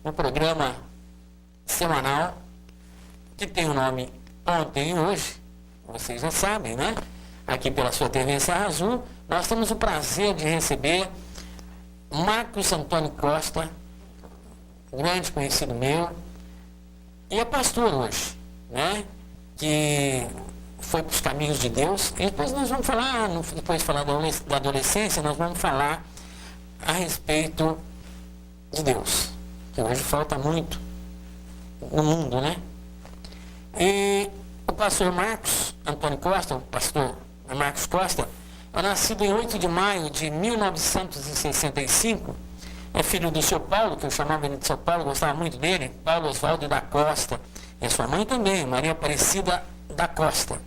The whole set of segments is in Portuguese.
no programa semanal, que tem o nome Ontem e Hoje, vocês já sabem, né? Aqui pela sua TV Serra Azul, nós temos o prazer de receber Marcos Antônio Costa, grande conhecido meu, e é pastor hoje, né? Que foi para os caminhos de Deus. E depois nós vamos falar, depois de falar da adolescência, nós vamos falar a respeito de Deus, que hoje falta muito no mundo, né? E o pastor Marcos Antônio Costa, o pastor Marcos Costa, é nascido em 8 de maio de 1965, é filho do seu Paulo, que eu chamava ele de seu Paulo, gostava muito dele, Paulo Oswaldo da Costa, e a sua mãe também, Maria Aparecida da Costa.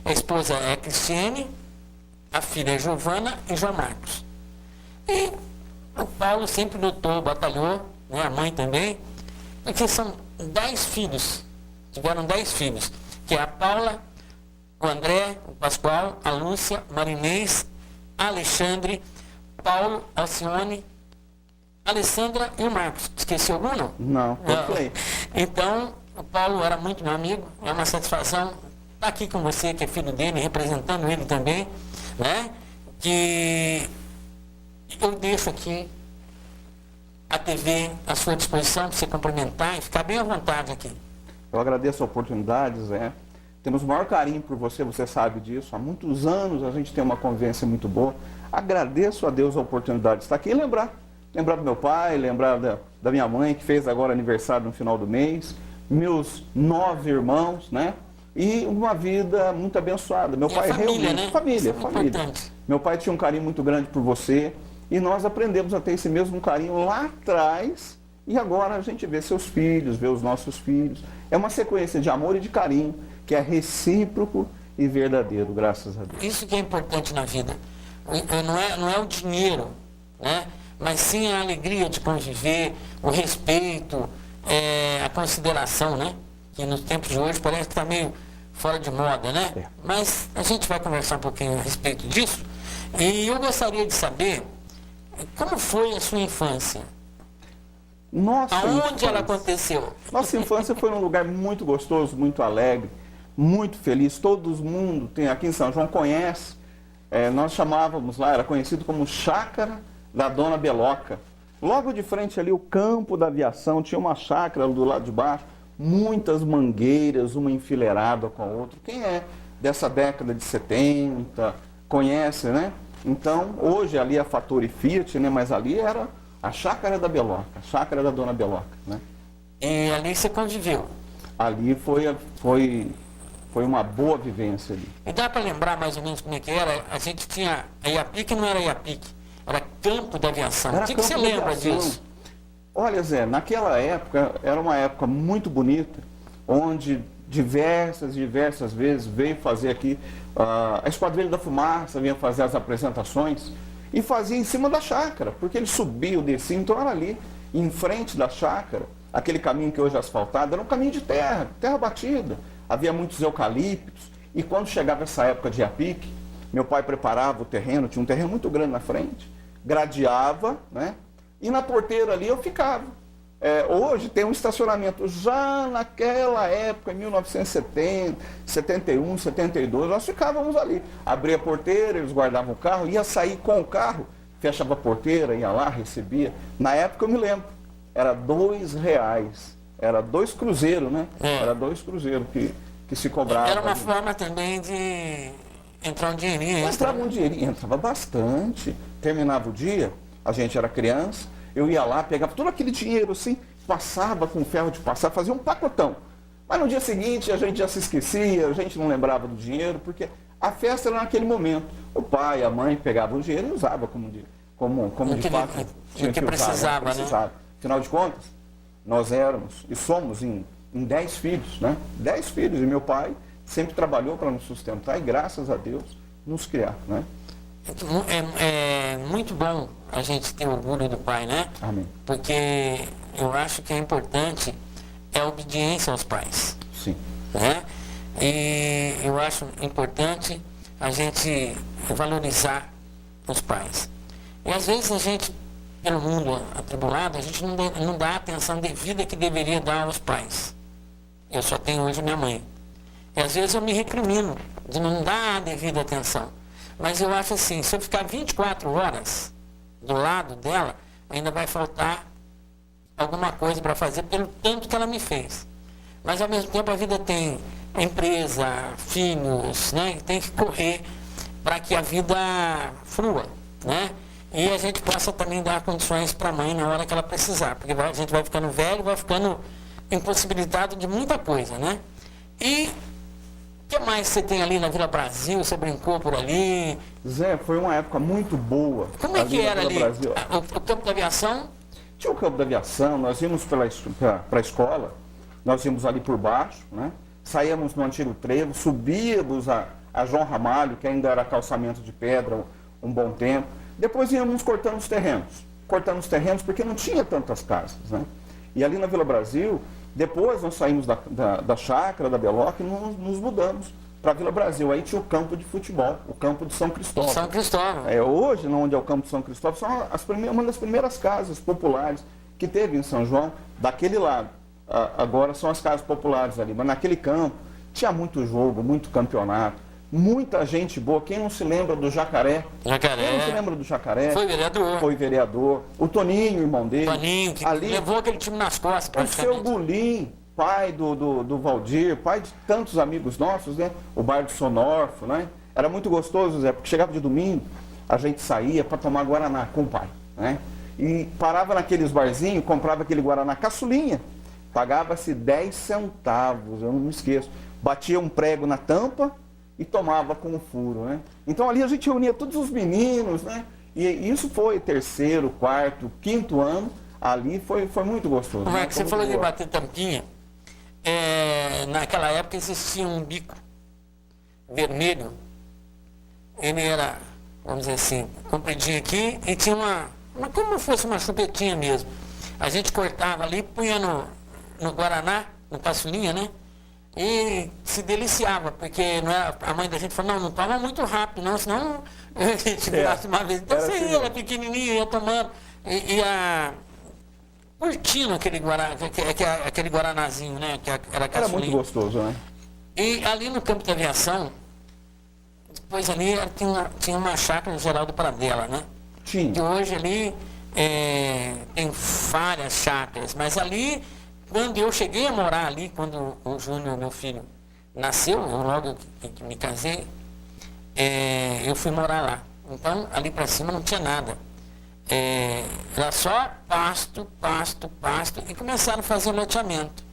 A esposa é Cristiane, a filha é Giovana e João Marcos. E o Paulo sempre lutou, batalhou, né, a mãe também, porque são 10 filhos, tiveram 10 filhos, que é a Paula, o André, o Pascoal, a Lúcia, Marinês, Alexandre, Paulo, Alcione, Alessandra e o Marcos. Esqueci algum, não? Não, foi. Então, o Paulo era muito meu amigo, é uma satisfação estar aqui com você, que é filho dele, representando ele também, né? Que eu deixo aqui a TV à sua disposição para você cumprimentar e ficar bem à vontade aqui. Eu agradeço a oportunidade, Zé. Temos o maior carinho por você, você sabe disso. Há muitos anos a gente tem uma convivência muito boa. Agradeço a Deus a oportunidade de estar aqui e lembrar do meu pai, lembrar da minha mãe, que fez agora aniversário no final do mês, meus 9 irmãos, né? E uma vida muito abençoada. Meu pai família, né? Família. Importante. Meu pai tinha um carinho muito grande por você e nós aprendemos a ter esse mesmo carinho lá atrás e agora a gente vê seus filhos, vê os nossos filhos. É uma sequência de amor e de carinho que é recíproco e verdadeiro, graças a Deus. Isso que é importante na vida. Não é o dinheiro, né? Mas sim a alegria de conviver, o respeito, a consideração, né? Que nos tempos de hoje parece que está meio fora de moda, né? É. Mas a gente vai conversar um pouquinho a respeito disso. E eu gostaria de saber como foi a sua infância. Aonde ela aconteceu? Nossa infância foi num lugar muito gostoso, muito alegre, muito feliz. Todo mundo tem aqui em São João conhece. Nós chamávamos lá, era conhecido como Chácara da Dona Beloca. Logo de frente ali o campo da aviação, tinha uma chácara do lado de baixo, muitas mangueiras, uma enfileirada com a outra. Quem é dessa década de 70 conhece, né? Então, hoje ali é a Fattori Fiat, né? Mas ali era a Chácara da Beloca, a Chácara da Dona Beloca, né? E ali você conviveu? Ali foi uma boa vivência ali. E dá para lembrar mais ou menos como é que era? A gente tinha a IAPIC, não era IAPIC, era Campo da Aviação. O que você lembra disso? Olha, Zé, naquela época, era uma época muito bonita, onde diversas vezes veio fazer aqui, a Esquadrilha da Fumaça vinha fazer as apresentações e fazia em cima da chácara, porque ele subia, descia, então era ali, em frente da chácara, aquele caminho que hoje é asfaltado, era um caminho de terra batida, havia muitos eucaliptos, e quando chegava essa época de IAPIC, meu pai preparava o terreno, tinha um terreno muito grande na frente, gradeava, né? E na porteira ali eu ficava. Hoje tem um estacionamento. Já naquela época, em 1970, 71, 72, nós ficávamos ali. Abria a porteira, eles guardavam o carro, ia sair com o carro, fechava a porteira, ia lá, recebia. Na época eu me lembro, era R$2. Era 2 cruzeiros, né? Era 2 cruzeiros que se cobrava. Era uma ali. forma também de entrar um dinheirinho. Entrava um dinheirinho, entrava bastante. Terminava o dia, a gente era criança, eu ia lá, pegava todo aquele dinheiro assim, passava com ferro de passar, fazia um pacotão. Mas no dia seguinte a gente já se esquecia, a gente não lembrava do dinheiro, porque a festa era naquele momento. O pai, a mãe pegavam o dinheiro e usavam como de fato tinha que precisava, né? Afinal de contas, nós éramos e somos em 10 filhos, né? 10 filhos, e meu pai sempre trabalhou para nos sustentar e graças a Deus nos criar, né? É muito bom a gente ter orgulho do pai, né? Amém. Porque eu acho que é importante a obediência aos pais. Sim. Né? E eu acho importante a gente valorizar os pais. E às vezes a gente pelo mundo atribulado, a gente não dá a atenção devida que deveria dar aos pais. Eu só tenho hoje minha mãe. E às vezes eu me recrimino de não dar a devida atenção. Mas eu acho assim, se eu ficar 24 horas do lado dela, ainda vai faltar alguma coisa para fazer pelo tanto que ela me fez. Mas ao mesmo tempo a vida tem empresa, filhos, né? Tem que correr para que a vida flua, né? E a gente possa também dar condições para a mãe na hora que ela precisar, porque a gente vai ficando velho, vai ficando impossibilitado de muita coisa, né? E o que mais você tem ali na Vila Brasil? Você brincou por ali? Zé, foi uma época muito boa. Como é que era ali? Brasil. O campo da aviação? Tinha o campo da aviação, nós íamos para a escola, nós íamos ali por baixo, né? Saíamos no antigo trevo, subíamos a João Ramalho, que ainda era calçamento de pedra um bom tempo. Depois íamos cortando os terrenos porque não tinha tantas casas, né? E ali na Vila Brasil, depois nós saímos da chácara, da Beloc, e nos mudamos para a Vila Brasil. Aí tinha o campo de futebol, o campo de São Cristóvão. São Cristóvão. Hoje, onde é o campo de São Cristóvão, são uma das primeiras casas populares que teve em São João, daquele lado. Agora são as casas populares ali, mas naquele campo tinha muito jogo, muito campeonato, muita gente boa. Quem não se lembra do Jacaré? Quem não se lembra do Jacaré? Foi vereador. O Toninho, irmão dele. Toninho, que ali, levou aquele time nas costas. O seu Bulim, pai do Valdir, pai de tantos amigos nossos, né? O bairro do Sonorfo, né? Era muito gostoso, Zé, porque chegava de domingo, a gente saía para tomar Guaraná com o pai, né? E parava naqueles barzinhos, comprava aquele Guaraná caçulinha, pagava-se 10 centavos, eu não me esqueço. Batia um prego na tampa e tomava com o furo, né? Então ali a gente reunia todos os meninos, né? E isso foi terceiro, quarto, quinto ano, ali foi muito gostoso. Como é que você falou de bater tampinha? Naquela época existia um bico vermelho, ele era, vamos dizer assim, compridinho aqui e tinha como se fosse uma chupetinha mesmo. A gente cortava ali, punha no Guaraná, no caçulinha, né? E se deliciava, porque a mãe da gente falou, não toma muito rápido, não, senão a gente virasse uma vez. Então você ia pequenininho, ia tomando, ia curtindo aquele Guaranazinho, né? Que era caçulinha. Era muito gostoso, né? E ali no campo de aviação, depois ali tinha uma chácara Geraldo Pradella, né? Tinha. Que hoje ali tem várias chácaras, mas ali, quando eu cheguei a morar ali, quando o Júnior, meu filho, nasceu, eu logo que me casei, eu fui morar lá. Então, ali para cima não tinha nada. Era só pasto, e começaram a fazer loteamento.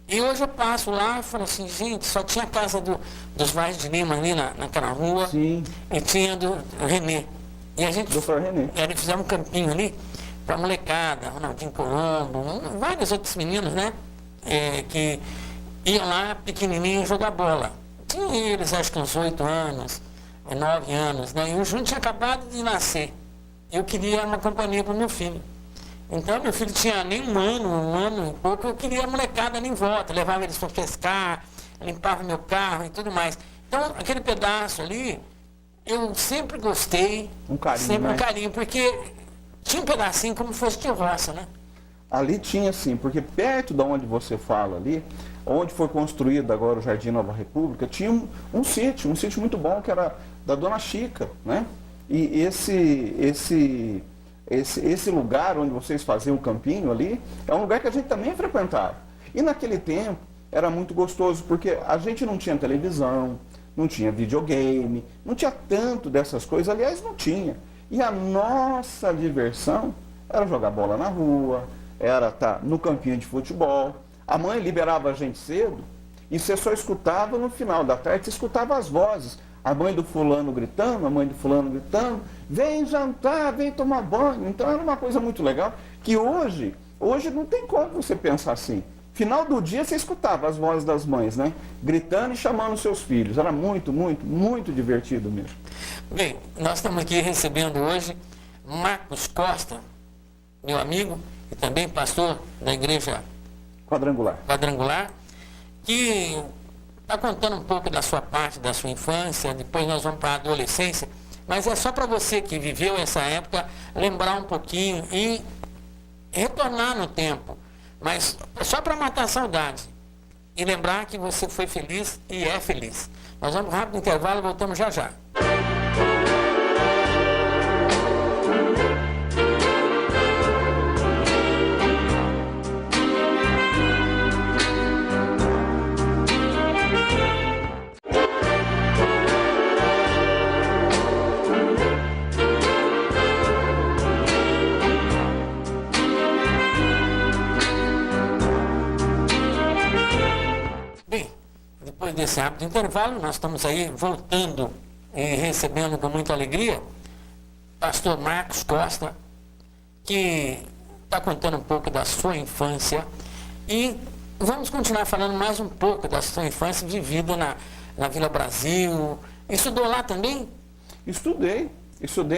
E hoje eu passo lá e falo assim, gente, só tinha a casa dos Vaz de Lima ali naquela rua. Sim. E tinha do Renê. E a gente fizemos um campinho ali para molecada, Ronaldinho Colombo, vários outros meninos, né? Que iam lá pequenininho jogar bola. Tinha eles, acho que uns 8 anos, 9 anos, né? E o Júnior tinha acabado de nascer. Eu queria uma companhia para o meu filho. Então, meu filho tinha nem um ano e pouco, eu queria a molecada ali em volta, levava eles para pescar, limpava meu carro e tudo mais. Então, aquele pedaço ali, eu sempre gostei, um carinho, porque tinha um pedacinho como se fosse de roça, né? Ali tinha sim, porque perto de onde você fala ali, onde foi construído agora o Jardim Nova República, tinha um sítio muito bom, que era da Dona Chica, né? E esse lugar onde vocês faziam o campinho ali, é um lugar que a gente também frequentava. E naquele tempo era muito gostoso, porque a gente não tinha televisão, não tinha videogame, não tinha tanto dessas coisas, aliás, não tinha. E a nossa diversão era jogar bola na rua, era estar no campinho de futebol. A mãe liberava a gente cedo e você só escutava no final da tarde, você escutava as vozes. A mãe do fulano gritando, vem jantar, vem tomar banho. Então era uma coisa muito legal, que hoje não tem como você pensar assim. Final do dia você escutava as vozes das mães, né? Gritando e chamando seus filhos. Era muito, muito, muito divertido mesmo. Bem, nós estamos aqui recebendo hoje Marcos Costa, meu amigo, e também pastor da igreja Quadrangular, que está contando um pouco da sua parte, da sua infância, depois nós vamos para a adolescência, Mas é só para você que viveu essa época lembrar um pouquinho e retornar no tempo. Mas é só para matar a saudade. E lembrar que você foi feliz e é feliz. Nós vamos para um rápido intervalo e voltamos já já. Depois desse rápido intervalo, nós estamos aí voltando e recebendo com muita alegria pastor Marcos Costa, que está contando um pouco da sua infância e vamos continuar falando mais um pouco da sua infância vivida na Vila Brasil. Estudou lá também? Estudei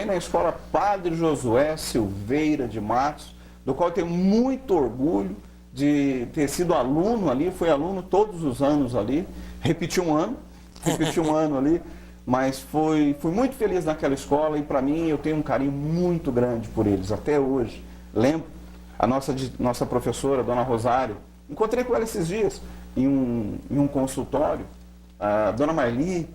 na escola Padre Josué Silveira de Matos, do qual eu tenho muito orgulho de ter sido aluno ali, fui aluno todos os anos ali, repeti um ano ali, mas fui muito feliz naquela escola e para mim eu tenho um carinho muito grande por eles, até hoje. Lembro a nossa professora, Dona Rosário, encontrei com ela esses dias em um consultório, a Dona Marli,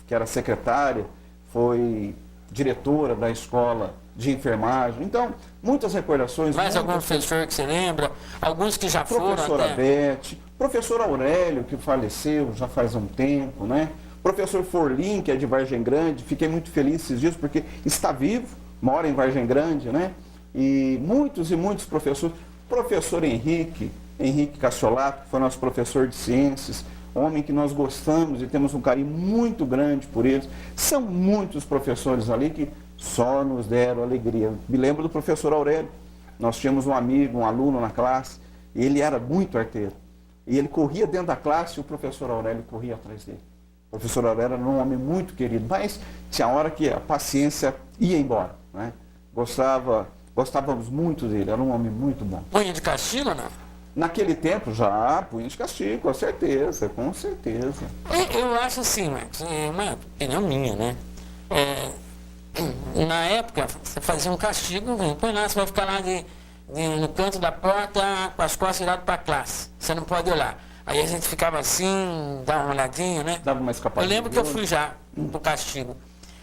que era secretária, foi diretora da escola de enfermagem. Então, muitas recordações. Mais algum professor que você lembra? Alguns que já foram Professora Beth, professor Aurélio, que faleceu já faz um tempo, né? Professor Forlim, que é de Vargem Grande, fiquei muito feliz esses dias porque está vivo, mora em Vargem Grande, né? E muitos professores. Professor Henrique Cassiolato, que foi nosso professor de ciências, homem que nós gostamos e temos um carinho muito grande por eles. São muitos professores ali que só nos deram alegria. Me lembro do professor Aurélio. Nós tínhamos um amigo, um aluno na classe, e ele era muito arteiro. E ele corria dentro da classe e o professor Aurélio corria atrás dele. O professor Aurélio era um homem muito querido, mas tinha hora que a paciência ia embora, né? Gostávamos muito dele, era um homem muito bom. Punha de castigo ou não? Naquele tempo já, punha de castigo, com certeza, com certeza. Eu acho assim, Marcos, é uma opinião minha, né? Na época, você fazia um castigo, põe lá, você vai ficar lá no canto da porta com as costas viradas para a classe. Você não pode olhar. Aí a gente ficava assim, dava uma olhadinha, né? Dava uma escapadinha. Eu lembro que eu fui já pro castigo.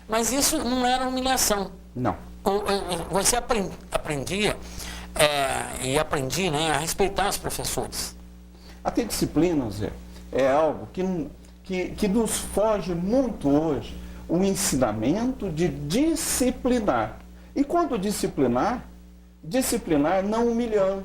Mas isso não era humilhação. Não. Você aprendia, e aprendi, né, a respeitar os professores. A ter disciplina, Zé, é algo que nos foge muito hoje. O ensinamento de disciplinar. E quando disciplinar não humilhando,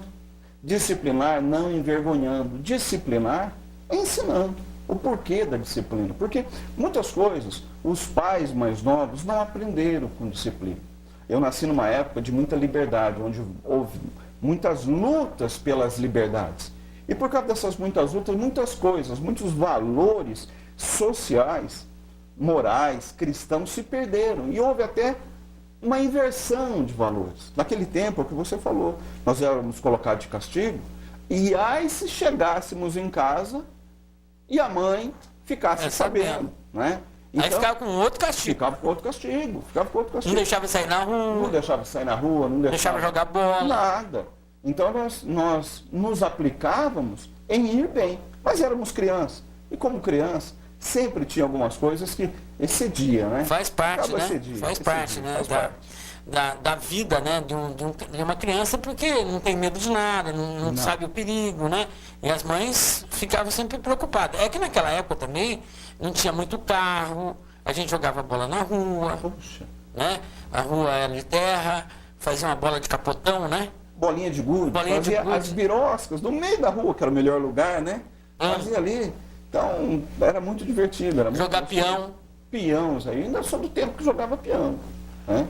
disciplinar não envergonhando, disciplinar ensinando o porquê da disciplina. Porque muitas coisas os pais mais novos não aprenderam com disciplina. Eu nasci numa época de muita liberdade, onde houve muitas lutas pelas liberdades. E por causa dessas muitas lutas, muitas coisas, muitos valores sociais, morais, cristãos se perderam. E houve até uma inversão de valores. Naquele tempo, é o que você falou, nós éramos colocados de castigo, e aí se chegássemos em casa e a mãe ficasse sabendo, né? Então, aí ficava com outro castigo. Ficava com outro castigo. Não deixava sair na rua. Não deixava sair na rua, não deixava jogar bola. Nada. Então nós nos aplicávamos em ir bem. Mas éramos crianças. E como criança, sempre tinha algumas coisas que excedia, né? Faz parte, né? Faz parte, né? Da vida, né? De uma criança, porque não tem medo de nada, não sabe o perigo, né? E as mães ficavam sempre preocupadas. É que naquela época também não tinha muito carro, a gente jogava bola na rua, né? A rua era de terra, fazia uma bola de capotão, né? Bolinha de gude, fazia as biroscas no meio da rua, que era o melhor lugar, né? Fazia ali. Então, era muito divertido. Era jogar peão. Peões aí, ainda sou do tempo que jogava peão, né?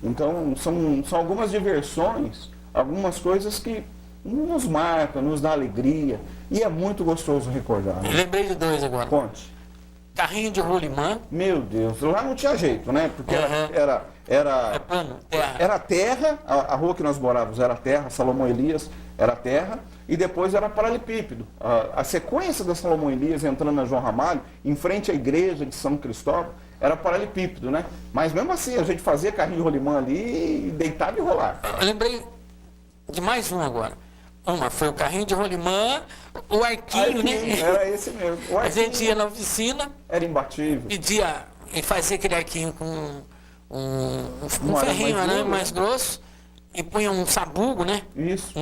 Então, são algumas diversões, algumas coisas que nos marcam, nos dá alegria. E é muito gostoso recordar. Né? Lembrei de dois agora. Conte. Carrinho de rolimã. Meu Deus, lá não tinha jeito, né? Porque era terra, a rua que nós morávamos era terra, Salomão Elias era terra, e depois era paralelepípedo. A sequência da Salomão Elias entrando na João Ramalho, em frente à igreja de São Cristóvão, era paralelepípedo, né? Mas mesmo assim, a gente fazia carrinho de rolimã ali e deitava e rolava. Eu lembrei de mais um agora. Uma foi o carrinho de rolimã, o arquinho, né? Era esse mesmo. O A arquinho gente ia na oficina, era imbatível. pedia e fazia aquele arquinho com um ferrinho, mais né? duro, Mais grosso, e punha um sabugo, né? Isso.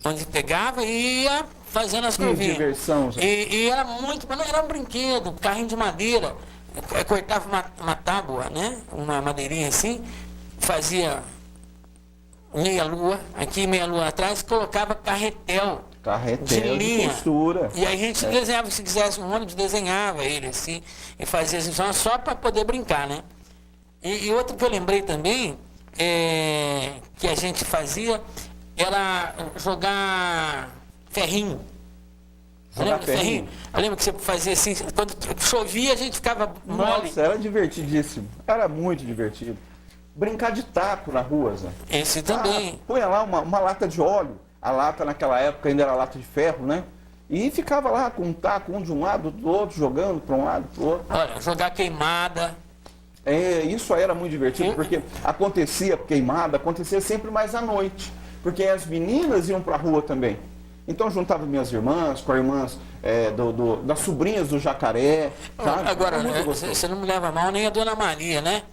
Onde pegava e ia fazendo as Que curvinhas. diversão, gente. E era muito, mas não era um brinquedo, carrinho de madeira. Cortava uma tábua, né? Uma madeirinha assim, fazia meia lua, aqui meia lua atrás, colocava carretel de Carretel de linha. costura. E aí a gente desenhava, se quisesse um ônibus, desenhava ele assim, e fazia assim, só para poder brincar, né? E outro que eu lembrei também, que a gente fazia, era jogar ferrinho. Jogar Lembra do ferrinho? Eu lembro que você fazia assim, quando chovia a gente ficava mole. Nossa, era divertidíssimo. Era muito divertido. Brincar de taco na rua, Zé. Esse também. Punha lá uma lata de óleo. A lata naquela época ainda era lata de ferro, né? E ficava lá com um taco, um de um lado, do outro, jogando para um lado, para o outro. Olha, jogar queimada. Isso aí era muito divertido, porque acontecia queimada, acontecia sempre mais à noite. Porque as meninas iam para a rua também. Então juntava minhas irmãs com as irmãs das sobrinhas do Jacaré. Sabe? Agora, Era muito gostoso. você não me leva mal nem a Dona Maria, né?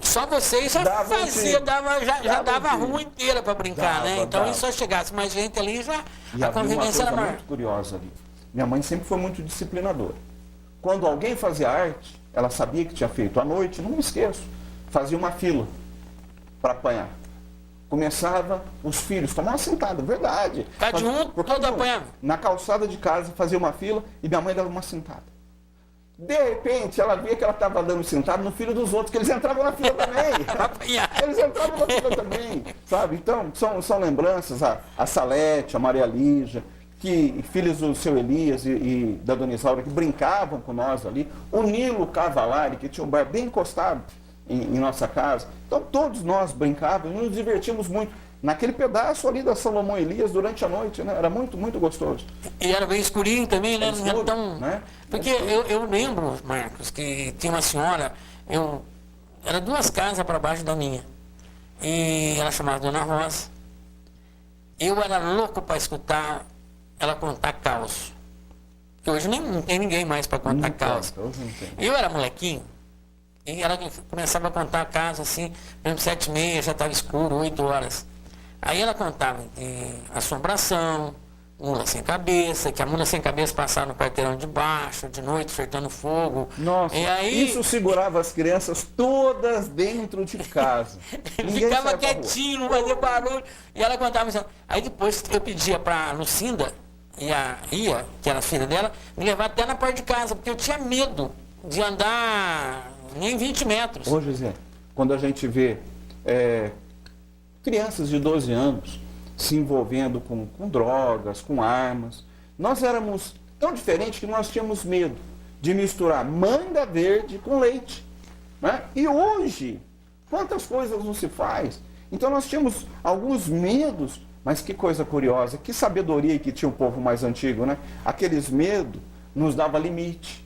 Só vocês já Dava fazia, já dava a um rua inteira para brincar, né? Então, dava. e só chegasse mais gente ali, E a havia uma convivência coisa era maior. muito curiosa ali. Minha mãe sempre foi muito disciplinadora. Quando alguém fazia arte, ela sabia que tinha feito à noite, não me esqueço, fazia uma fila para apanhar. Começava os filhos, tomavam sentada, verdade. Cada um, todo apanhava. Na calçada de casa fazia uma fila e minha mãe dava uma sentada. De repente, ela via que ela estava dando sentado no filho dos outros, que eles entravam na fila também. Eles entravam na fila também, sabe? Então, são lembranças, a Salete, a Maria Lígia, que filhos do seu Elias e da Dona Isaura, que brincavam com nós ali. O Nilo Cavalari, que tinha um bar bem encostado em nossa casa. Então, todos nós brincávamos e nos divertimos muito naquele pedaço ali da Salomão Elias durante a noite, né? Era muito, muito gostoso. E era bem escurinho também, né? Não era tão... né? Porque eu lembro, Marcos, que tinha uma senhora, era 2 casas para baixo da minha. E ela chamava Dona Rosa. Eu era louco para escutar ela contar caos. Porque hoje não tem ninguém mais para contar caos. Eu era molequinho. E ela começava a contar casos assim, mesmo 7h30, já estava escuro, 8 horas. Aí ela contava de assombração, mula sem cabeça, que a mula sem cabeça passava no quarteirão de baixo, de noite, soltando fogo. Nossa, e aí, isso segurava as crianças todas dentro de casa. ficava quietinho, não fazia barulho. E ela contava assim. Aí depois eu pedia para a Lucinda, que era a filha dela, me levar até na porta de casa, porque eu tinha medo de andar nem 20 metros. Ô, José, quando a gente vê crianças de 12 anos se envolvendo com drogas, com armas, nós éramos tão diferentes que nós tínhamos medo de misturar manga verde com leite. Né? E hoje, quantas coisas não se faz? Então nós tínhamos alguns medos, mas que coisa curiosa, que sabedoria que tinha o povo mais antigo, né? Aqueles medos nos dava limite.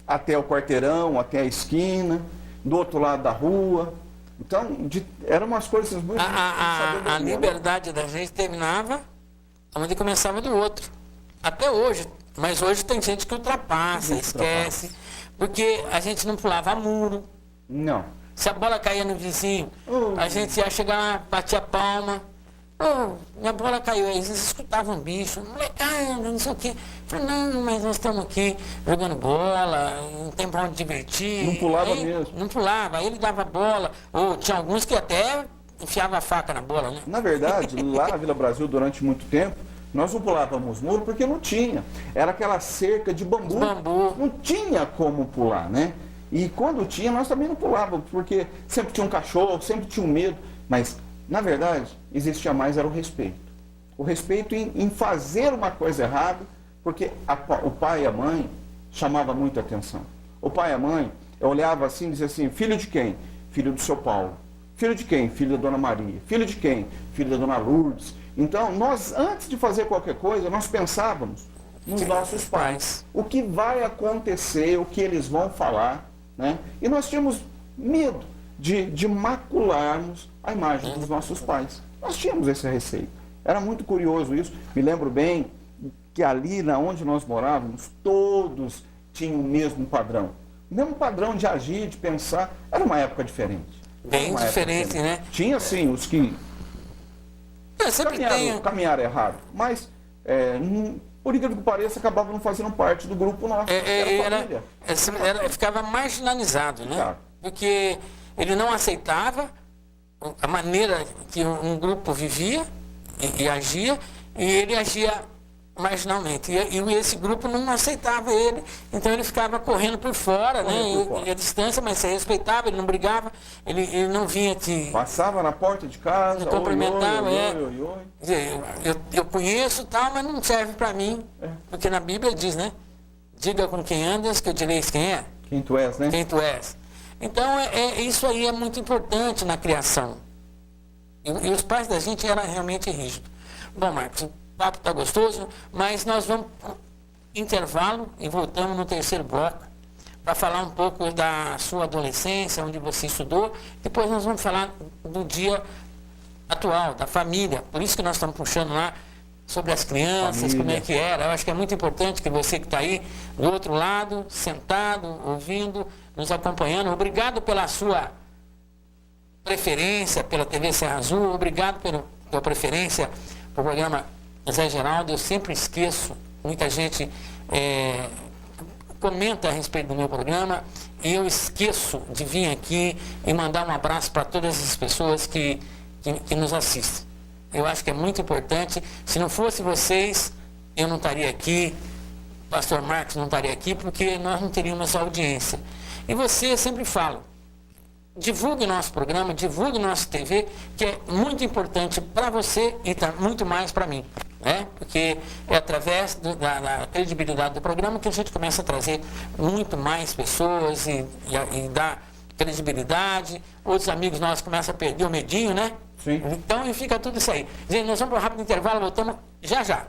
Até o quarteirão, até a esquina, do outro lado da rua. Então, eram umas coisas muito... A liberdade da gente terminava onde começava do outro. Até hoje. Mas hoje tem gente que ultrapassa, esquece. Porque a gente não pulava muro. Não. Se a bola caía no vizinho, a gente ia chegar lá, batia a palma. Minha bola caiu, aí eles escutavam um bicho, molecada, não sei o quê. Falei, não, mas nós estamos aqui jogando bola, não tem pra onde divertir. Não pulava aí, mesmo. Não pulava, aí ele dava bola, ou tinha alguns que até enfiava a faca na bola, né? Na verdade, lá na Vila Brasil, durante muito tempo, nós não pulávamos muro porque não tinha. Era aquela cerca de bambu. Não tinha como pular, né? E quando tinha, nós também não pulávamos, porque sempre tinha um cachorro, sempre tinha um medo. Mas, na verdade, existia mais, era o respeito. O respeito em fazer uma coisa errada, porque o pai e a mãe chamavam muita atenção. O pai e a mãe olhavam assim e diziam assim, filho de quem? Filho do seu Paulo. Filho de quem? Filho da Dona Maria. Filho de quem? Filho da Dona Lourdes. Então, nós, antes de fazer qualquer coisa, nós pensávamos nos nossos pais. O que vai acontecer, o que eles vão falar, né? E nós tínhamos medo de macularmos a imagem dos nossos pais. Nós tínhamos esse receio. Era muito curioso isso. Me lembro bem que ali, onde nós morávamos, todos tinham o mesmo padrão. O mesmo padrão de agir, de pensar. Era uma época diferente. Bem diferente, né? Tinha, sim, os que caminharam errado. Mas, por incrível que pareça, acabavam não fazendo parte do grupo nosso. Ficava marginalizado, né? Claro. Porque ele não aceitava a maneira que um grupo vivia e agia, e ele agia marginalmente. E esse grupo não aceitava ele, então ele ficava correndo por fora, né? E a distância, mas se respeitava, ele não brigava, ele não vinha te... Passava na porta de casa, cumprimentava, eu conheço tal, mas não serve para mim, porque na Bíblia diz, né? Diga com quem andas, que eu direis quem é. Quem tu és, né? Quem tu és. Então, isso aí é muito importante na criação. E os pais da gente eram realmente rígidos. Bom, Marcos, o papo está gostoso, mas nós vamos intervalo e voltamos no terceiro bloco para falar um pouco da sua adolescência, onde você estudou. Depois nós vamos falar do dia atual, da família. Por isso que nós estamos puxando lá sobre as crianças, como é que era. Eu acho que é muito importante que você que está aí do outro lado, sentado, ouvindo, nos acompanhando. Obrigado pela sua preferência pela TV Serra Azul, obrigado pela preferência para o programa Zé Geraldo. Eu sempre esqueço, muita gente comenta a respeito do meu programa e eu esqueço de vir aqui e mandar um abraço para todas as pessoas que nos assistem. Eu acho que é muito importante. Se não fosse vocês, eu não estaria aqui, o pastor Marcos não estaria aqui, porque nós não teríamos audiência. E você, eu sempre falo, divulgue nosso programa, divulgue nossa TV, que é muito importante para você e tá muito mais para mim, né? Porque é através da credibilidade do programa que a gente começa a trazer muito mais pessoas e dar credibilidade. Outros amigos nossos começam a perder o medinho, né? Sim. Então, e fica tudo isso aí. Gente, nós vamos para um rápido intervalo, voltamos já já.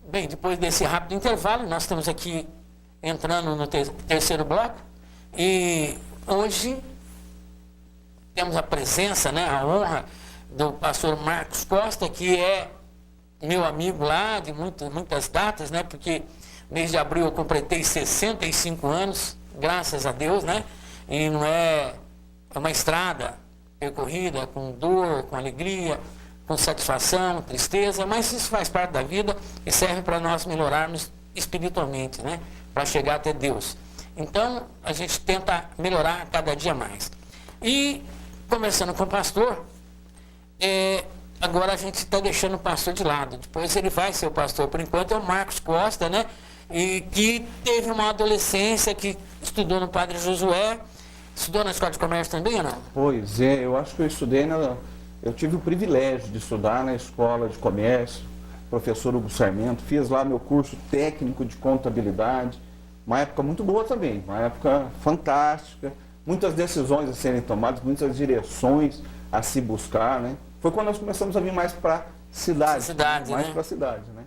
Bem, depois desse rápido intervalo, nós estamos aqui entrando no terceiro bloco e hoje temos a presença, né, a honra do pastor Marcos Costa, que é meu amigo lá de muitas datas, né, porque mês de abril eu completei 65 anos, graças a Deus, né, e não é uma estrada percorrida com dor, com alegria, com satisfação, tristeza, mas isso faz parte da vida e serve para nós melhorarmos espiritualmente, né? Para chegar até Deus. Então, a gente tenta melhorar cada dia mais. E, começando com o pastor, agora a gente está deixando o pastor de lado. Depois ele vai ser o pastor. Por enquanto é o Marcos Costa, né? E que teve uma adolescência, que estudou no Padre Josué. Estudou na Escola de Comércio também ou não? Pois é, eu acho que eu estudei Eu tive o privilégio de estudar na Escola de Comércio, professor Hugo Sarmento, fiz lá meu curso técnico de contabilidade, uma época muito boa também, uma época fantástica, muitas decisões a serem tomadas, muitas direções a se buscar, né? Foi quando nós começamos a vir mais para a cidade, mais para a cidade, né?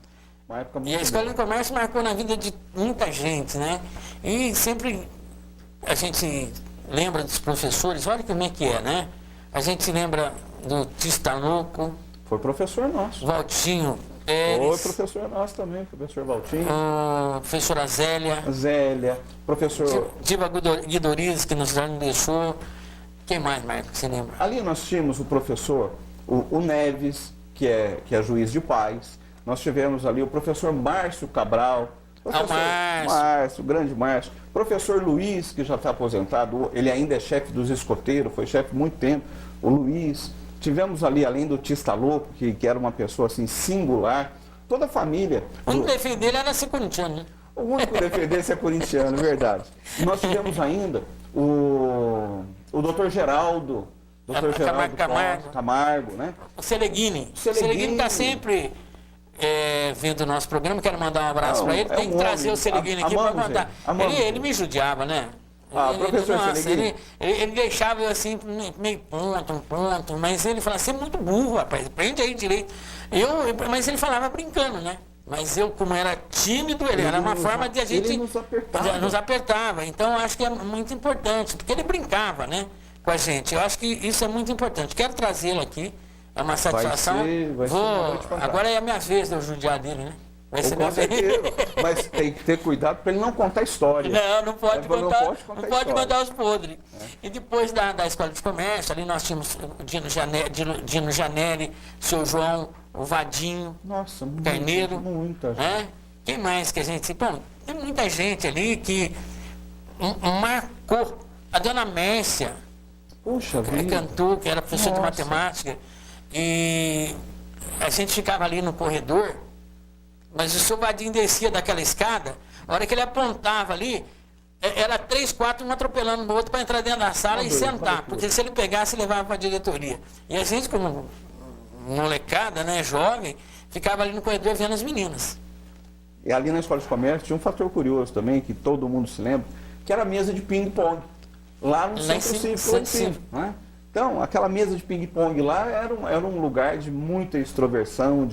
Uma época muito e a Escola de Comércio marcou na vida de muita gente, né? E sempre a gente lembra dos professores, olha como é que é, né? A gente lembra do Tistanoco. Foi professor nosso. Valtinho Pérez. Foi professor nosso também, professor Valtinho. Professora Zélia. Professor... Diva Guidoriz, que nos deixou. Quem mais, Marcos, você lembra? Ali nós tínhamos o professor, o Neves, que é juiz de paz. Nós tivemos ali o professor Márcio Cabral. Márcio, grande Márcio. Professor Luiz, que já está aposentado, ele ainda é chefe dos escoteiros, foi chefe muito tempo. O Luiz. Tivemos ali, além do Tista Louco, que era uma pessoa assim singular, toda a família. O único defeito dele era ser corintiano, né? O único defeito dele é ser corintiano, verdade. E nós tivemos ainda o Dr. Dr. Geraldo Camargo, né? O Seleguini. O Seleguini está sempre vendo o nosso programa, quero mandar um abraço para ele. Tem que trazer o Seleguini aqui para contar. Ele me judiava, né? Professor Seleguini. Ele deixava eu assim, meio pronto, mas ele falava, você é muito burro, rapaz, aprende aí direito. Mas ele falava brincando, né? Mas eu, como era tímido, era uma forma de a gente... Ele nos apertava. Então, eu acho que é muito importante, porque ele brincava, né, com a gente. Eu acho que isso é muito importante. Quero trazê-lo aqui, é uma satisfação. Vai ser uma noite fantástica. Agora é a minha vez de eu judiar dele, né? Vai ser com certeza. Mas tem que ter cuidado para ele não contar história. Não pode contar os podres. E depois da Escola de Comércio, ali nós tínhamos o Dino Janelli, o seu João, o Vadinho, Nossa, Carneiro. Muita gente. Quem mais que a gente... Bom, tem muita gente ali que marcou. A dona Mércia, Puxa que vida. cantou, que era professora de matemática. E a gente ficava ali no corredor, mas o seu Vadinho descia daquela escada, a hora que ele apontava ali, era 3, 4, um atropelando no outro para entrar dentro da sala e sentar, porque se ele pegasse, levava para a diretoria. E a gente, como molecada, né, jovem, ficava ali no corredor vendo as meninas. E ali na Escola de Comércio tinha um fator curioso também, que todo mundo se lembra, que era a mesa de ping-pong, lá no Centro Cívico. Né? Então, aquela mesa de ping-pong lá era um lugar de muita extroversão,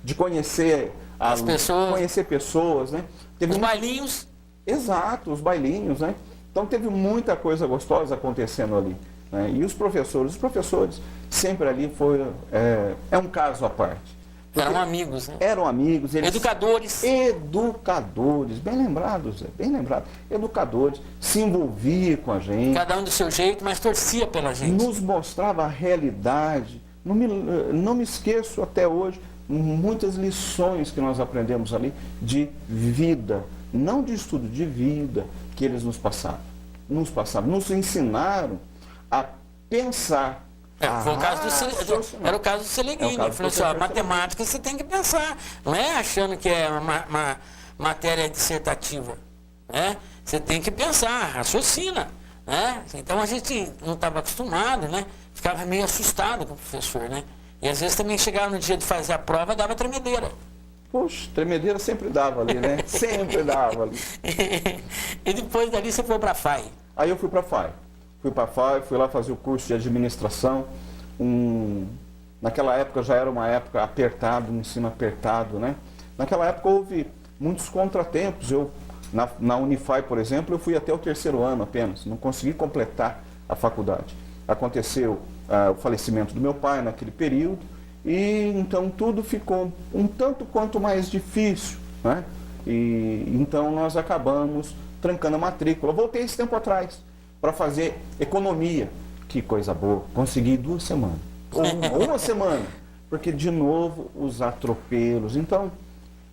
de conhecer as pessoas. Conhecer pessoas, né? Os bailinhos. Exato, os bailinhos, né? Então teve muita coisa gostosa acontecendo ali. Né? E os professores sempre ali é um caso à parte. Eram amigos, né? Eram amigos. Educadores. Educadores, bem lembrados, Zé, bem lembrado. Educadores, se envolvia com a gente. Cada um do seu jeito, mas torcia pela gente. Nos mostrava a realidade. Não me esqueço até hoje, muitas lições que nós aprendemos ali de vida, não de estudo, de vida, que eles nos passaram. Nos ensinaram a pensar. Foi o caso era o caso do Seleguini. Ele falou assim, matemática você tem que pensar. Não é achando que é uma matéria dissertativa. Né? Você tem que pensar, raciocina. Né? Então a gente não estava acostumado, né? Ficava meio assustado com o professor. Né? E às vezes também chegava no dia de fazer a prova, dava tremedeira. Poxa, tremedeira sempre dava ali, né? Sempre dava ali. E depois dali você foi para a FAI. Aí eu fui para a FAI. Fui lá fazer o curso de administração. Naquela época já era uma época apertada, um ensino apertado, né? Naquela época houve muitos contratempos. Na Unifai, por exemplo, eu fui até o 3º ano apenas, não consegui completar a faculdade. Aconteceu o falecimento do meu pai naquele período, e então tudo ficou um tanto quanto mais difícil, né? E então nós acabamos trancando a matrícula. Voltei esse tempo atrás para fazer economia. Que coisa boa, consegui 2 semanas, uma semana, porque de novo os atropelos. Então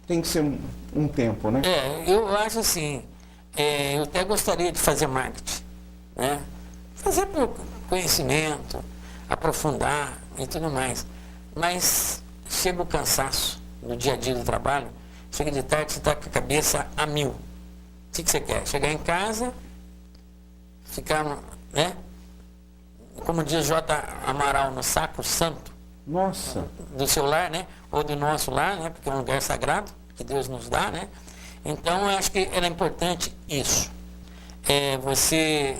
tem que ser um tempo, né? Eu acho assim, eu até gostaria de fazer marketing, né? Fazer por conhecimento, aprofundar e tudo mais. Mas chega o cansaço no dia a dia do trabalho, chega de tarde, você está com a cabeça a 1000. O que você quer? Chegar em casa, ficar, né? Como diz J. Amaral, no saco santo. Nossa. Do seu lar, né? Ou do nosso lar, né? Porque é um lugar sagrado que Deus nos dá, né? Então, eu acho que era importante isso. Você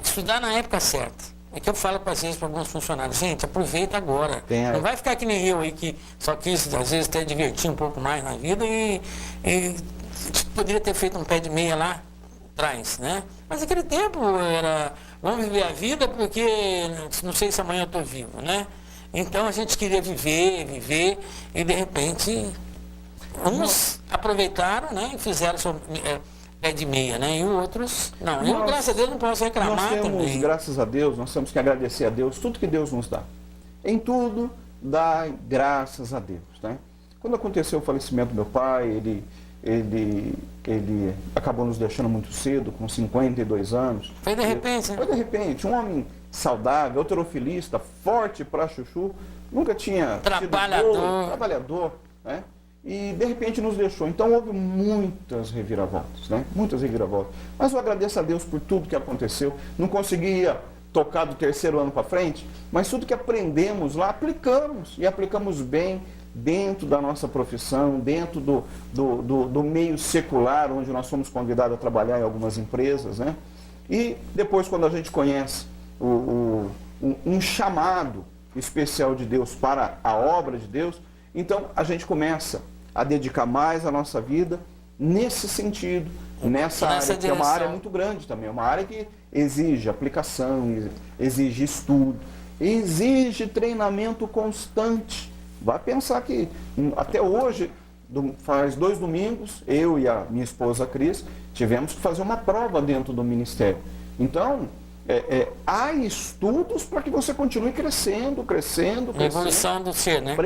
estudar na época certa. É que eu falo para vocês, para alguns funcionários, gente, aproveita agora. Não vai ficar que nem eu aí, que só quis, às vezes, até divertir um pouco mais na vida e poderia ter feito um pé de meia lá atrás, né? Mas naquele tempo era, vamos viver a vida porque não sei se amanhã eu estou vivo, né? Então a gente queria viver e de repente uns aproveitaram, né? E fizeram seu pé de meia, né? E outros não. Eu, graças a Deus, não posso reclamar nós temos, também. Graças a Deus, nós temos que agradecer a Deus tudo que Deus nos dá. Em tudo, dá graças a Deus, né? Quando aconteceu o falecimento do meu pai, ele acabou nos deixando muito cedo, com 52 anos. Foi de repente, né? Foi de repente, um homem saudável, alterofilista, forte para chuchu, nunca tinha trabalhador, né? E de repente nos deixou. Então houve muitas reviravoltas, né? Muitas reviravoltas. Mas eu agradeço a Deus por tudo que aconteceu. Não conseguia tocar do terceiro ano para frente, mas tudo que aprendemos lá, aplicamos, e aplicamos bem dentro da nossa profissão, dentro do meio secular, onde nós somos convidados a trabalhar em algumas empresas, né? E depois, quando a gente conhece um chamado especial de Deus para a obra de Deus, então a gente começa a dedicar mais a nossa vida nesse sentido, nessa área, que é uma área muito grande também, é uma área que exige aplicação, exige estudo, exige treinamento constante. Vai pensar que até hoje, faz 2 domingos, eu e a minha esposa Cris, tivemos que fazer uma prova dentro do ministério. Então, há estudos para que você continue crescendo. Evolução do ser, né?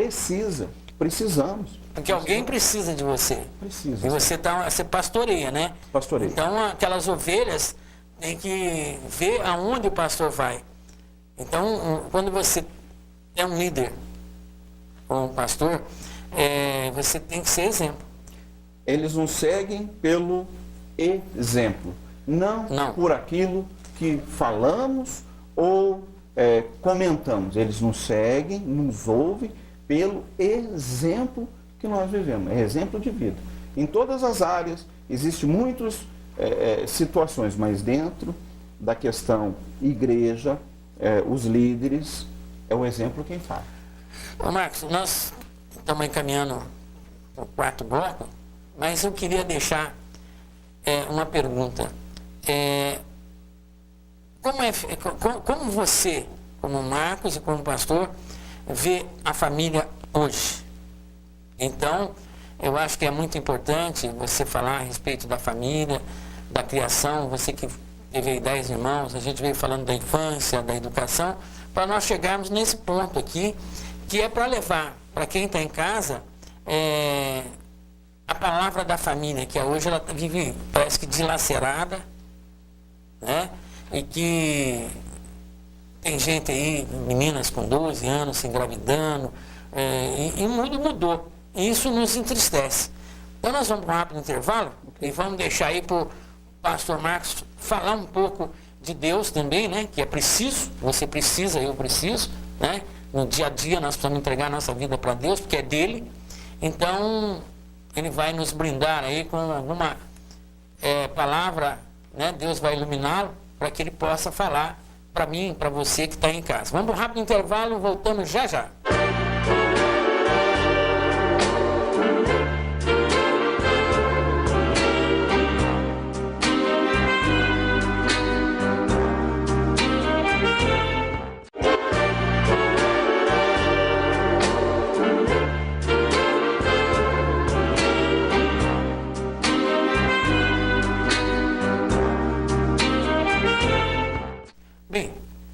Precisamos. Porque alguém precisa de você. Precisa. E você pastoreia, né? Pastoreia. Então, aquelas ovelhas tem que ver aonde o pastor vai. Então, quando você é um líder, ou um pastor, você tem que ser exemplo. Eles nos seguem pelo exemplo, não por aquilo que falamos ou comentamos. Eles nos seguem, nos ouvem pelo exemplo que nós vivemos. É exemplo de vida. Em todas as áreas, existem muitas situações, mas dentro da questão igreja, os líderes, é o exemplo quem fala. Ô Marcos, nós estamos encaminhando o 4º bloco, mas eu queria deixar uma pergunta. Como você, como Marcos e como pastor, vê a família hoje? Então, eu acho que é muito importante você falar a respeito da família, da criação. Você que teve aí 10 irmãos, a gente veio falando da infância, da educação, para nós chegarmos nesse ponto aqui, que é para levar para quem está em casa a palavra da família, que hoje ela vive, parece que dilacerada, né? E que tem gente aí, meninas com 12 anos se engravidando, e o mundo mudou. E isso nos entristece. Então nós vamos para um rápido intervalo e vamos deixar aí para o pastor Marcos falar um pouco de Deus também, né? Que é preciso, você precisa, eu preciso, né? No dia a dia nós precisamos entregar a nossa vida para Deus, porque é dele. Então, ele vai nos brindar aí com alguma palavra, né? Deus vai iluminá-lo para que ele possa falar para mim, para você que está em casa. Vamos para um rápido intervalo, voltamos já já.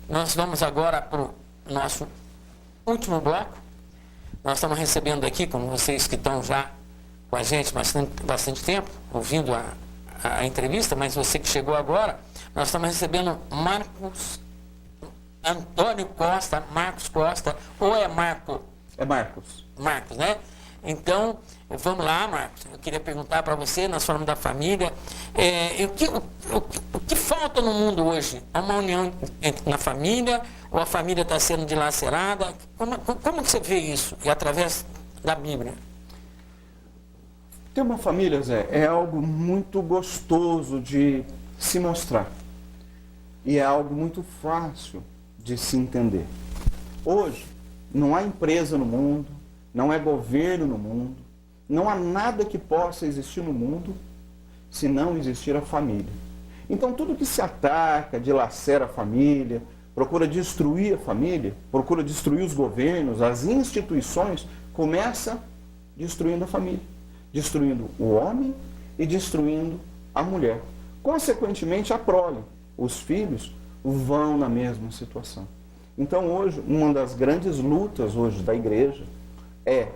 Nós vamos agora para o nosso último bloco. Nós estamos recebendo aqui, como vocês que estão já com a gente bastante tempo, ouvindo a entrevista, mas você que chegou agora, nós estamos recebendo Marcos Antônio Costa, Marcos Costa, ou é Marco? É Marcos. Marcos, né? Então, vamos lá, Marcos. Eu queria perguntar para você, nós falamos da família, o que falta no mundo hoje? Há uma união na família, ou a família está sendo dilacerada? Como que você vê isso? E através da Bíblia? Ter uma família, Zé, é algo muito gostoso de se mostrar. E é algo muito fácil de se entender. Hoje, não há empresa no mundo, não há governo no mundo, não há nada que possa existir no mundo se não existir a família. Então, tudo que se ataca, dilacera a família, procura destruir a família, procura destruir os governos, as instituições, começa destruindo a família, destruindo o homem e destruindo a mulher. Consequentemente, a prole, os filhos, vão na mesma situação. Então, hoje, uma das grandes lutas hoje da igreja é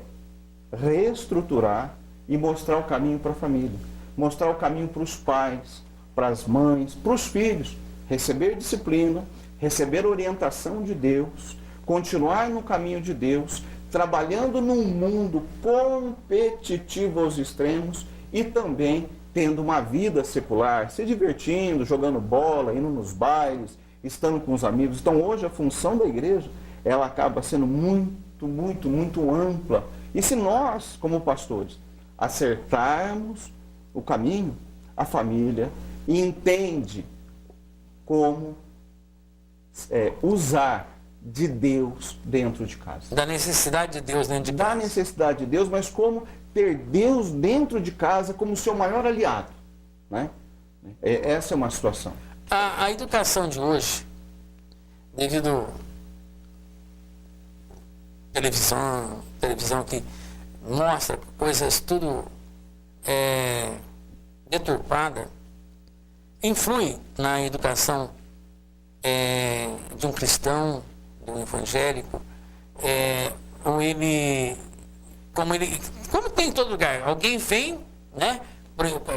reestruturar e mostrar o caminho para a família, mostrar o caminho para os pais, para as mães, para os filhos, receber disciplina, receber orientação de Deus, continuar no caminho de Deus, trabalhando num mundo competitivo aos extremos e também tendo uma vida secular, se divertindo, jogando bola, indo nos bailes, estando com os amigos. Então hoje a função da igreja, ela acaba sendo muito ampla. E se nós, como pastores, acertarmos o caminho, a família entende como usar de Deus dentro de casa. Da necessidade de Deus dentro de casa. Da necessidade de Deus, mas como ter Deus dentro de casa como seu maior aliado. Né? Essa é uma situação. A educação de hoje, devido televisão que mostra coisas tudo deturpada, influi na educação de um cristão, de um evangélico, como tem em todo lugar, alguém vem, né,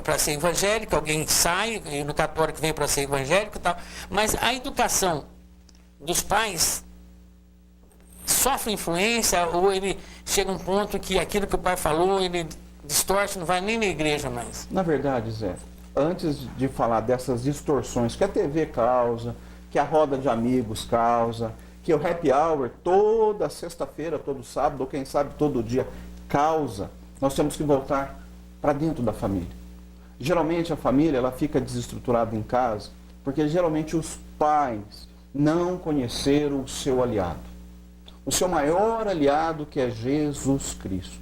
para ser evangélico, alguém sai, e no católico vem para ser evangélico e tal, mas a educação dos pais sofre influência, ou ele chega a um ponto que aquilo que o pai falou, ele distorce, não vai nem na igreja mais. Na verdade, Zé, antes de falar dessas distorções que a TV causa, que a roda de amigos causa, que o happy hour toda sexta-feira, todo sábado, ou quem sabe todo dia causa, nós temos que voltar para dentro da família. Geralmente a família ela fica desestruturada em casa, porque geralmente os pais não conheceram o seu aliado. O seu maior aliado, que é Jesus Cristo.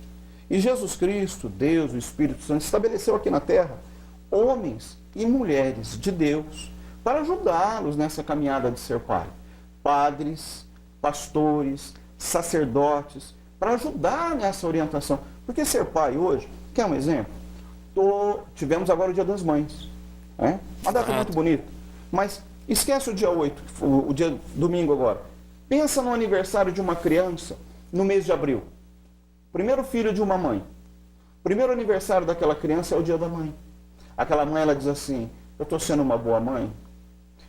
E Jesus Cristo, Deus, o Espírito Santo, estabeleceu aqui na terra homens e mulheres de Deus para ajudá-los nessa caminhada de ser pai. Padres, pastores, sacerdotes, para ajudar nessa orientação. Porque ser pai hoje, quer um exemplo? Tivemos agora o Dia das Mães. Uma data muito bonita. Mas esquece o dia 8, o dia domingo agora. Pensa no aniversário de uma criança no mês de abril. Primeiro filho de uma mãe. Primeiro aniversário daquela criança é o dia da mãe. Aquela mãe, ela diz assim, eu estou sendo uma boa mãe?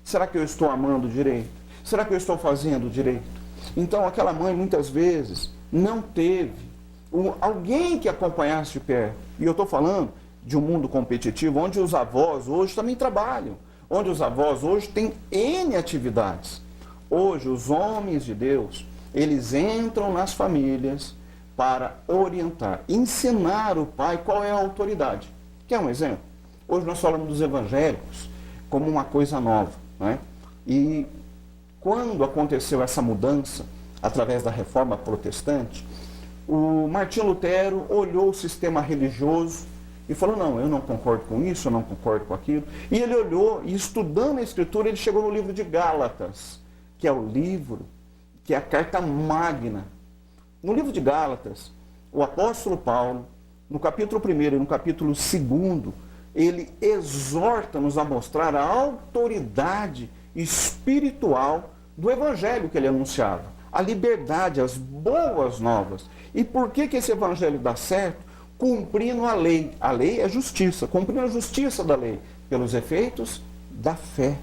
Será que eu estou amando direito? Será que eu estou fazendo direito? Então, aquela mãe, muitas vezes, não teve alguém que acompanhasse de perto. E eu estou falando de um mundo competitivo, onde os avós hoje também trabalham. Onde os avós hoje têm N atividades. Hoje, os homens de Deus, eles entram nas famílias para orientar, ensinar o pai qual é a autoridade. Quer um exemplo? Hoje nós falamos dos evangélicos como uma coisa nova. Né? E quando aconteceu essa mudança, através da reforma protestante, o Martinho Lutero olhou o sistema religioso e falou, não, eu não concordo com isso, eu não concordo com aquilo. E ele olhou, e estudando a Escritura, ele chegou no livro de Gálatas, que é o livro, que é a carta magna. No livro de Gálatas, o apóstolo Paulo, no capítulo 1 e no capítulo 2, ele exorta-nos a mostrar a autoridade espiritual do evangelho que ele anunciava. A liberdade, as boas novas. E por que esse evangelho dá certo? Cumprindo a lei. A lei é justiça, cumprindo a justiça da lei, pelos efeitos da fé.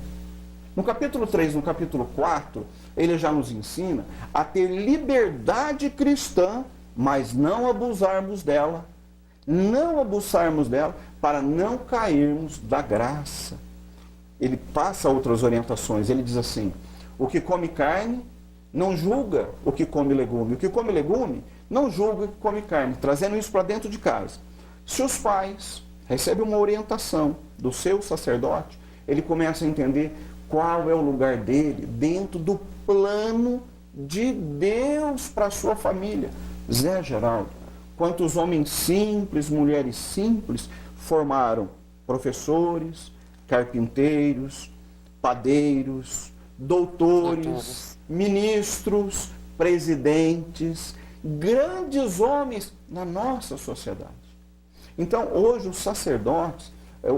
No capítulo 3, no capítulo 4, ele já nos ensina a ter liberdade cristã, mas não abusarmos dela. Não abusarmos dela para não cairmos da graça. Ele passa outras orientações. Ele diz assim, o que come carne não julga o que come legume. O que come legume não julga o que come carne. Trazendo isso para dentro de casa. Se os pais recebem uma orientação do seu sacerdote, ele começa a entender qual é o lugar dele dentro do plano de Deus para a sua família. Zé Geraldo, quantos homens simples, mulheres simples, formaram professores, carpinteiros, padeiros, doutores, ministros, presidentes, grandes homens na nossa sociedade. Então, hoje os sacerdotes,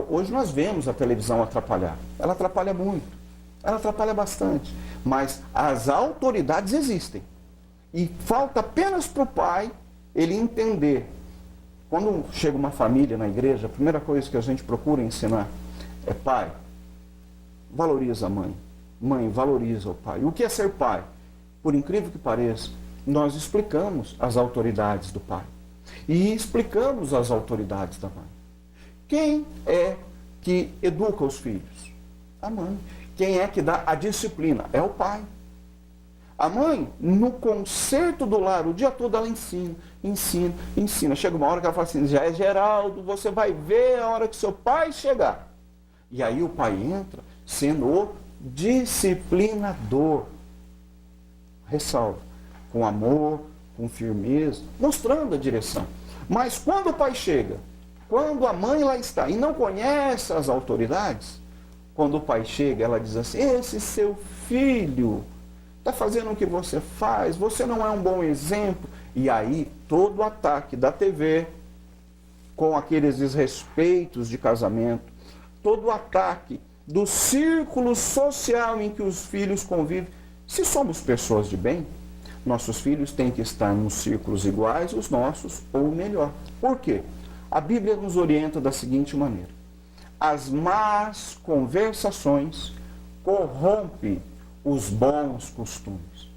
hoje nós vemos a televisão atrapalhar. Ela atrapalha muito. Ela atrapalha bastante, mas as autoridades existem. E falta apenas para o pai ele entender. Quando chega uma família na igreja, a primeira coisa que a gente procura ensinar é pai, valoriza a mãe. Mãe, valoriza o pai. O que é ser pai? Por incrível que pareça, nós explicamos as autoridades do pai. E explicamos as autoridades da mãe. Quem é que educa os filhos? A mãe. quem é que dá a disciplina? É o pai. A mãe, no conserto do lar, o dia todo ela ensina, ensina, ensina. Chega uma hora que ela fala assim, já é Geraldo, você vai ver a hora que seu pai chegar. E aí o pai entra sendo o disciplinador. Ressalva, com amor, com firmeza, mostrando a direção. Mas quando o pai chega, quando a mãe lá está e não conhece as autoridades, quando o pai chega, ela diz assim, esse seu filho está fazendo o que você faz, você não é um bom exemplo. E aí, todo o ataque da TV, com aqueles desrespeitos de casamento, todo o ataque do círculo social em que os filhos convivem. Se somos pessoas de bem, nossos filhos têm que estar nos círculos iguais, os nossos, ou melhor. Por quê? A Bíblia nos orienta da seguinte maneira. As más conversações corrompem os bons costumes.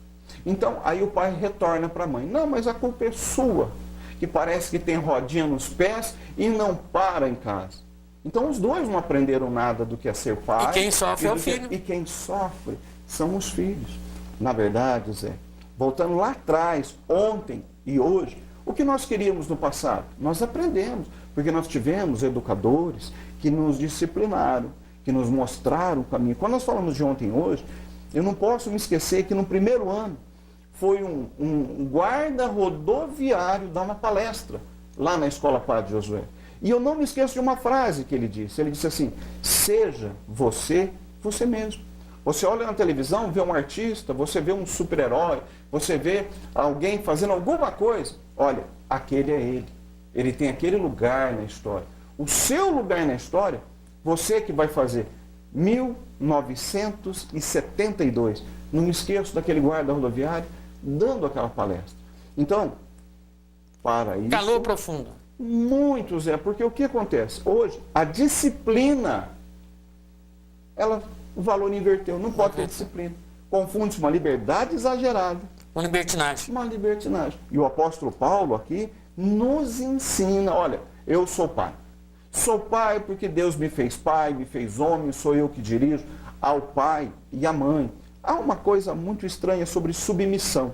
Então, aí o pai retorna para a mãe. Não, mas a culpa é sua, que parece que tem rodinha nos pés e não para em casa. Então, os dois não aprenderam nada do que é ser pai. E quem sofre é o filho. E quem sofre são os filhos. Na verdade, Zé, voltando lá atrás, ontem e hoje, o que nós queríamos no passado? Nós aprendemos, porque nós tivemos educadores que nos disciplinaram, que nos mostraram o caminho. Quando nós falamos de ontem e hoje, eu não posso me esquecer que no primeiro ano foi um guarda rodoviário dar uma palestra lá na Escola Padre Josué. E eu não me esqueço de uma frase que ele disse. Ele disse assim, seja você mesmo. Você olha na televisão, vê um artista, você vê um super-herói, você vê alguém fazendo alguma coisa. Olha, aquele é ele. Ele tem aquele lugar na história. O seu lugar na história, você que vai fazer 1972. Não me esqueço daquele guarda rodoviário dando aquela palestra. Então, para isso... Calor profundo. Muito, Zé, porque o que acontece? Hoje, a disciplina, o valor inverteu. Não pode ter disciplina. Confunde-se uma liberdade exagerada. Uma libertinagem. Uma libertinagem. E o apóstolo Paulo aqui nos ensina, olha, eu sou pai. Sou pai porque Deus me fez pai, me fez homem, sou eu que dirijo ao pai e à mãe. Há uma coisa muito estranha sobre submissão.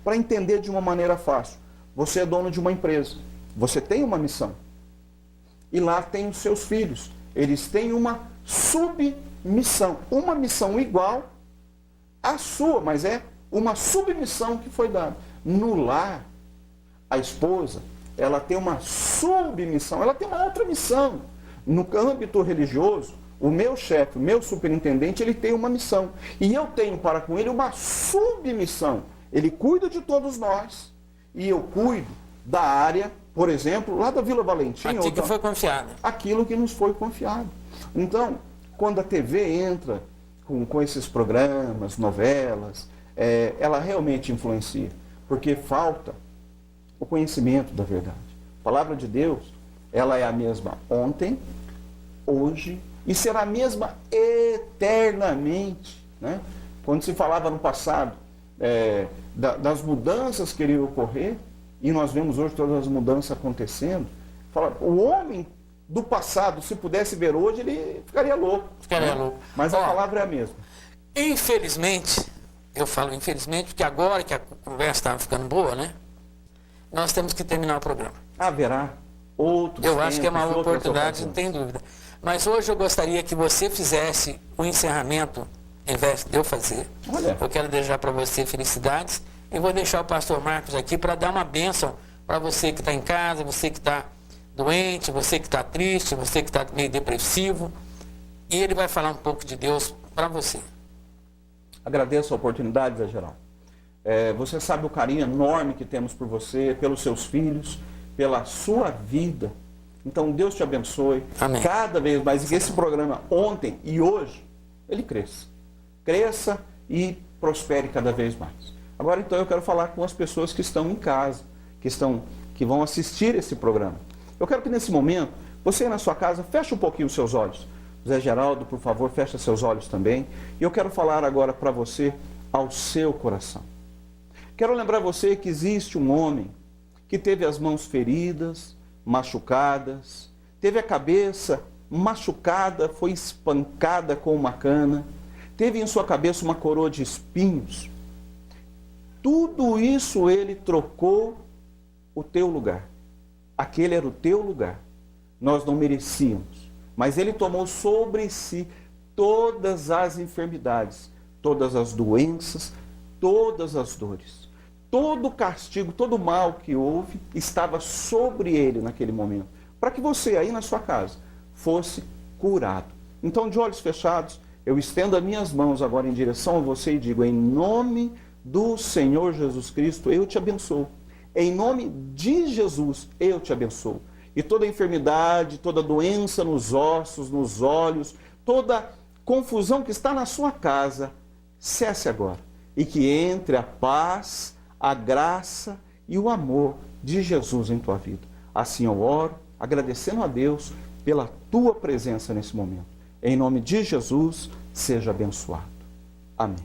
Para entender de uma maneira fácil, você é dono de uma empresa, você tem uma missão. E lá tem os seus filhos. Eles têm uma submissão. Uma missão igual à sua, mas é uma submissão que foi dada. No lar, a esposa, ela tem uma submissão, ela tem uma outra missão. No âmbito religioso, o meu chefe, o meu superintendente, ele tem uma missão. E eu tenho para com ele uma submissão. Ele cuida de todos nós. E eu cuido da área, por exemplo, lá da Vila Valentim. Aquilo que foi confiado. Aquilo que nos foi confiado. Então, quando a TV entra com esses programas, novelas, ela realmente influencia. Porque falta o conhecimento da verdade. A palavra de Deus, ela é a mesma ontem, hoje e será a mesma eternamente. Né? Quando se falava no passado das mudanças que iriam ocorrer, e nós vemos hoje todas as mudanças acontecendo, o homem do passado, se pudesse ver hoje, ele ficaria louco. Ficaria louco. Mas a palavra é a mesma. Infelizmente, eu falo infelizmente, porque agora que a conversa estava ficando boa, né? Nós temos que terminar o programa. Haverá outros Eu acho que é uma tempos, oportunidade, não tem dúvida. Mas hoje eu gostaria que você fizesse o encerramento, ao invés de eu fazer. Olha. Eu quero desejar para você felicidades. E vou deixar o pastor Marcos aqui para dar uma bênção para você que está em casa, você que está doente, você que está triste, você que está meio depressivo. E ele vai falar um pouco de Deus para você. Agradeço a oportunidade, Zé Geraldo. Você sabe o carinho enorme que temos por você, pelos seus filhos, pela sua vida. Então, Deus te abençoe. Amém. Cada vez mais. E que esse programa, ontem e hoje, ele cresça. Cresça e prospere cada vez mais. Agora, então, eu quero falar com as pessoas que estão em casa, que vão assistir esse programa. Eu quero que, nesse momento, você na sua casa, feche um pouquinho os seus olhos. Zé Geraldo, por favor, feche seus olhos também. E eu quero falar agora para você, ao seu coração. Quero lembrar você que existe um homem que teve as mãos feridas, machucadas, teve a cabeça machucada, foi espancada com uma cana, teve em sua cabeça uma coroa de espinhos. Tudo isso ele trocou o teu lugar. Aquele era o teu lugar. Nós não merecíamos, mas ele tomou sobre si todas as enfermidades, todas as doenças, todas as dores. Todo o castigo, todo o mal que houve estava sobre ele naquele momento, para que você aí na sua casa fosse curado. Então, de olhos fechados, eu estendo as minhas mãos agora em direção a você e digo: em nome do Senhor Jesus Cristo, eu te abençoo. Em nome de Jesus, eu te abençoo. E toda enfermidade, toda doença nos ossos, nos olhos, toda confusão que está na sua casa, cesse agora. E que entre a paz, a graça e o amor de Jesus em tua vida. Assim eu oro, agradecendo a Deus pela tua presença nesse momento. Em nome de Jesus, seja abençoado. Amém.